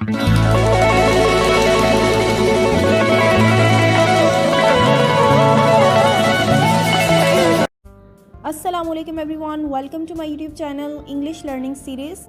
अस्सलामुअलैकुम everyone, welcome to my YouTube channel English learning series.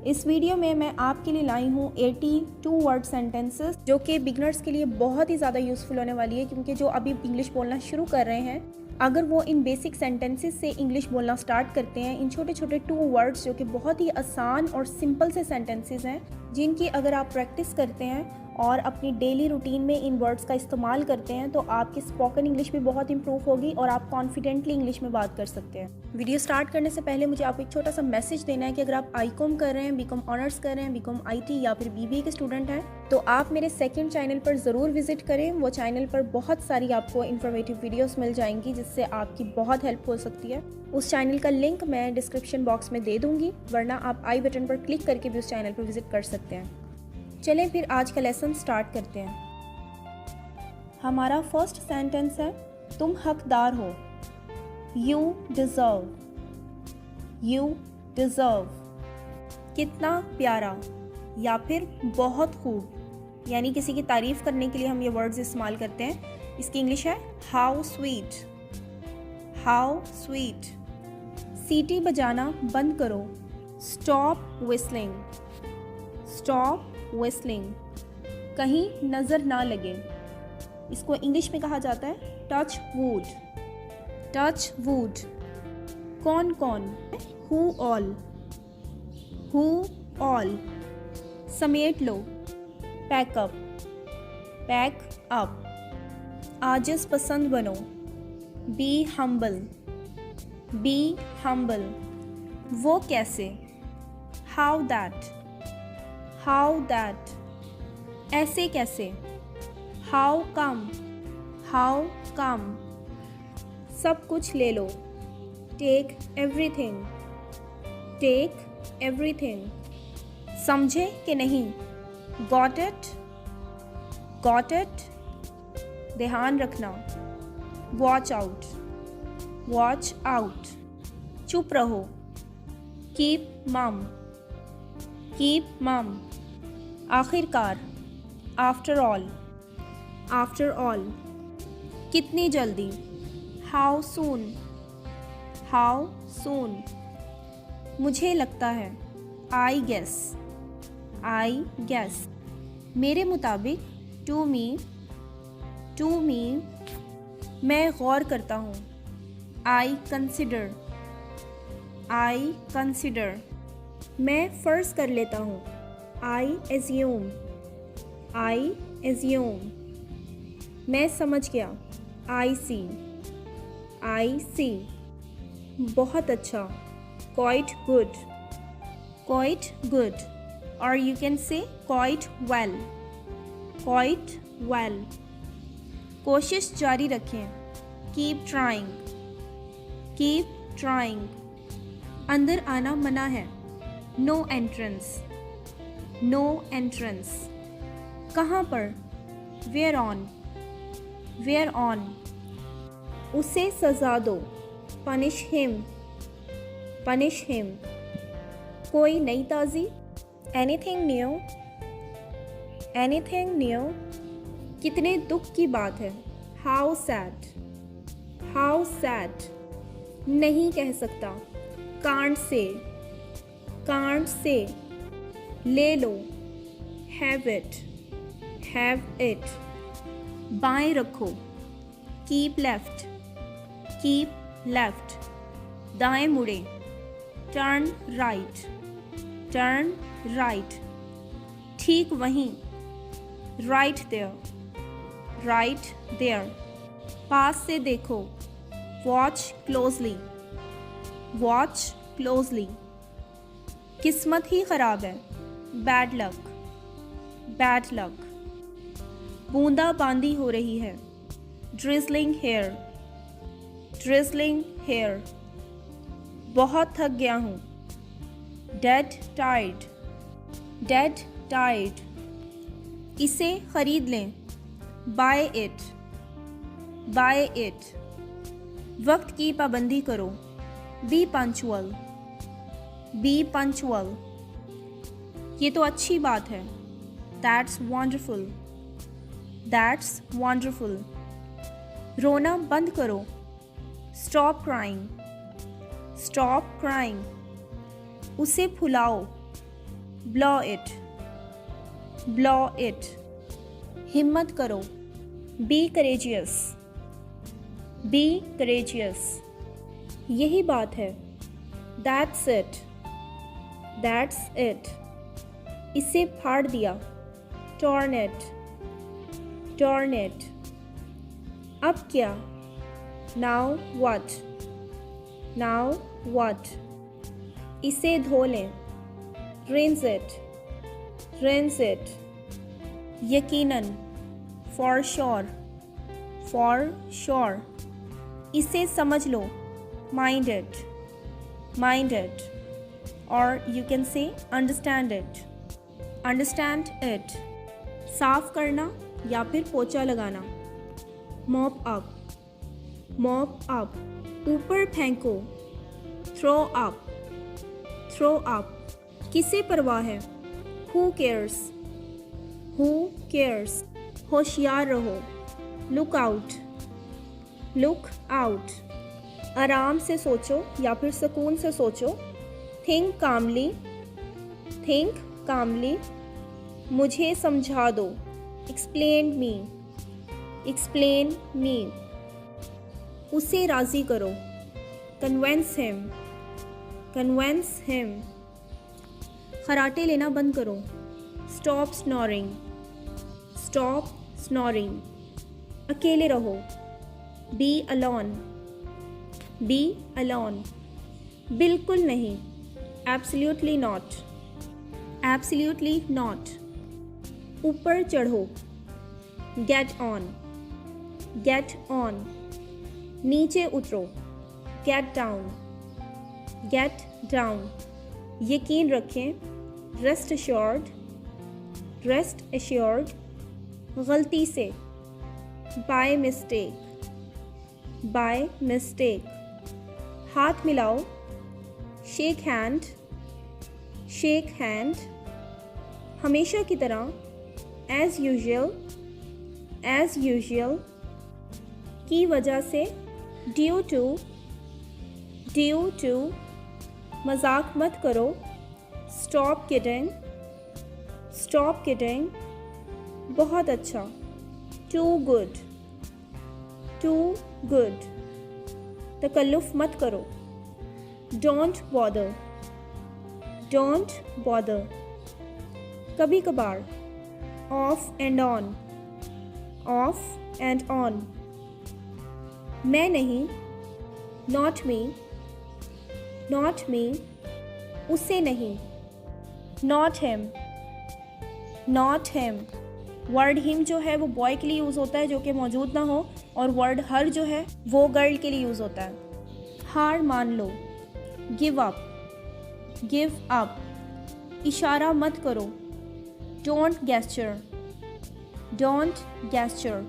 इस video में मैं आपके लिए लाई हूँ 82 वर्ड सेंटेंसेस जो कि बिगनर्स के लिए बहुत ही ज़्यादा यूज़फुल होने वाली है, क्योंकि जो अभी इंग्लिश बोलना शुरू कर रहे हैं, अगर वो इन बेसिक सेंटेंसेस से इंग्लिश बोलना स्टार्ट करते हैं, इन छोटे छोटे 2 वर्ड्स जो कि बहुत ही आसान और सिंपल से सेंटेंसेस हैं, जिनकी अगर आप प्रैक्टिस करते हैं और अपनी डेली रूटीन में इन वर्ड्स का इस्तेमाल करते हैं, तो आपकी स्पोकन इंग्लिश भी बहुत इंप्रूव होगी और आप कॉन्फिडेंटली इंग्लिश में बात कर सकते हैं। वीडियो स्टार्ट करने से पहले मुझे आपको एक छोटा सा मैसेज देना है कि अगर आप ICOM कर रहे हैं, BCom ऑनर्स कर रहे हैं, BCom IT या फिर BBA के स्टूडेंट हैं, तो आप मेरे सेकंड चैनल पर ज़रूर विजिट करें। वो चैनल पर बहुत सारी आपको इन्फॉर्मेटिव वीडियोस मिल जाएंगी जिससे आपकी बहुत हेल्प हो सकती है। उस चैनल का लिंक मैं डिस्क्रिप्शन बॉक्स में दे दूँगी, वरना आप आई बटन पर क्लिक करके भी उस चैनल पर विजिट कर सकते हैं। चलें फिर आज का लेसन स्टार्ट करते हैं। हमारा फर्स्ट सेंटेंस है, तुम हकदार हो। You deserve, you deserve. कितना प्यारा या फिर बहुत खूब, यानी किसी की तारीफ़ करने के लिए हम ये वर्ड्स इस्तेमाल करते हैं। इसकी इंग्लिश है हाउ स्वीट, हाउ स्वीट। सीटी बजाना बंद करो। Stop whistling, stop whistling. कहीं नज़र ना लगे, इसको इंग्लिश में कहा जाता है टच वुड, टच वुड। कौन कौन, हु ऑल, हु ऑल। समेट लो, पैक अप, पैक अप। आजिज़ पसंद बनो। Be humble, be humble. वो कैसे, हाउ दैट, हाउ दैट। ऐसे कैसे, हाउ कम, हाउ कम। सब कुछ ले लो। Take everything, take everything. समझे कि नहीं, गॉट इट, गॉट इट। ध्यान रखना, वॉच आउट, वॉच आउट। चुप रहो। कीप मम, कीप मम। आखिरकार, आफ्टर ऑल, आफ्टर ऑल। कितनी जल्दी, हाउ सून, हाउ सून। मुझे लगता है, आई गेस, आई गेस। मेरे मुताबिक, टू मी, टू मी। मैं गौर करता हूँ, आई कंसिडर, आई कंसिडर। मैं फ़र्ज़ कर लेता हूँ, आई एज्यूम, आई एज्यूम। मैं समझ गया, आई सी, आई सी। बहुत अच्छा, क्वाइट गुड, क्वाइट गुड। और you can say quite well, quite well. कोशिश जारी रखें, कीप ट्राइंग, कीप ट्राइंग। अंदर आना मना है, नो एंट्रेंस, नो एंट्रेंस। कहाँ पर, वेयर ऑन, वेयर ऑन। उसे सज़ा दो, पनिश हिम, पनिश हिम। कोई नई ताज़ी, एनीथिंग न्यू, एनीथिंग न्यू। कितने दुख की बात है, हाउ सैड, हाउ सैड। नहीं कह सकता, कांट से, कांट से। ले लो, हैव इट, हैव इट। बाएं रखो, कीप लेफ्ट, कीप लेफ्ट। दाएं मुड़े, टर्न राइट, टर्न राइट। ठीक वहीं, राइट देयर, राइट देयर। पास से देखो, वॉच क्लोजली, वॉच क्लोजली। किस्मत ही खराब है, बैड लक, बैड लक। बूंदा बांदी हो रही है, ड्रिजलिंग हेयर, ड्रिजलिंग हेयर। बहुत थक गया हूँ, डेड टायर्ड, डेड टायर्ड। इसे खरीद लें, बाय इट, बाय इट। वक्त की पाबंदी करो, बी पंचुअल, बी पंचुअल। ये तो अच्छी बात है, That's wonderful. That's wonderful. रोना बंद करो. Stop crying. Stop crying. उसे फुलाओ. Blow it. Blow it. हिम्मत करो. Be courageous. Be courageous. यही बात है. That's it. That's it. इसे फाड़ दिया. Torn it. Torn it. अब क्या? Now what? Now what? इसे धो लें. Rinse it. Rinse it. यकीनन. For sure. For sure. इसे समझ लो. Mind it. Mind it. Or you can say understand it. Understand it. साफ करना या फिर पोछा लगाना. Mop up. Mop up. ऊपर फेंको. Throw up. Throw up. किसे परवाह है? Who cares? Who cares? होशियार रहो. Look out. Look out. आराम से सोचो या फिर सुकून से सोचो. Think calmly. Think calmly. मुझे समझा दो. Explain me. Explain me. उसे राज़ी करो. Convince him. Convince him. खराटे लेना बंद करो. Stop snoring. Stop snoring. अकेले रहो. Be alone. Be alone. बिल्कुल नहीं. Absolutely not. Absolutely not. ऊपर चढ़ो. Get on. Get on. नीचे उतरो. Get down. Get down. यकीन रखें. Rest assured. Rest assured. गलती से. By mistake. By mistake. हाथ मिलाओ. Shake hand. Shake hand. हमेशा की तरह. As usual. As usual. की वजह से. Due to. Due to. मजाक मत करो. Stop kidding. Stop kidding. बहुत अच्छा. Too good. Too good. तकल्लुफ़ मत करो. Don't bother. Don't bother. कभी कभार. Off and on. Off and on. मैं नहीं. Not me. Not me. उसे नहीं. Not him. Not him. Word him जो है वो बॉय के लिए यूज़ होता है जो कि मौजूद ना हो, और वर्ड हर जो है वो गर्ल के लिए यूज़ होता है. हार मान लो. Give up. Give up. इशारा मत करो. Don't gesture. Don't gesture.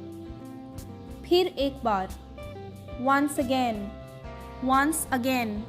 फिर एक बार. Once again. Once again.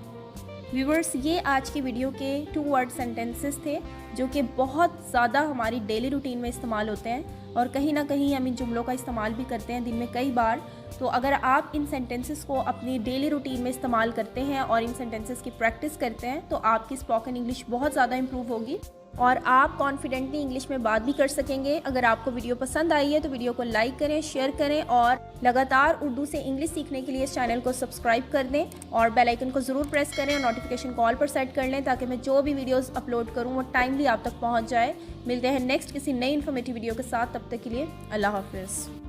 Viewers, ये आज की वीडियो के 2 वर्ड सेंटेंसेस थे जो कि बहुत ज़्यादा हमारी डेली रूटीन में इस्तेमाल होते हैं, और कहीं ना कहीं हम इन जुमलों का इस्तेमाल भी करते हैं दिन में कई बार. तो अगर आप इन सेंटेंसेस को अपनी डेली रूटीन में इस्तेमाल करते हैं और इन सेंटेंसेस की प्रैक्टिस करते हैं तो आपकी स्पोकन इंग्लिश बहुत ज़्यादा इम्प्रूव होगी और आप कॉन्फिडेंटली इंग्लिश में बात भी कर सकेंगे. अगर आपको वीडियो पसंद आई है तो वीडियो को लाइक करें, शेयर करें, और लगातार उर्दू से इंग्लिश सीखने के लिए इस चैनल को सब्सक्राइब कर दें और बेल आइकन को ज़रूर प्रेस करें और नोटिफिकेशन कॉल पर सेट कर लें ताकि मैं जो भी वीडियोस अपलोड करूं वो टाइमली आप तक पहुंच जाए. मिलते हैं नेक्स्ट किसी नई इन्फॉर्मेटिव वीडियो के साथ. तब तक के लिए अल्लाह हाफिज़.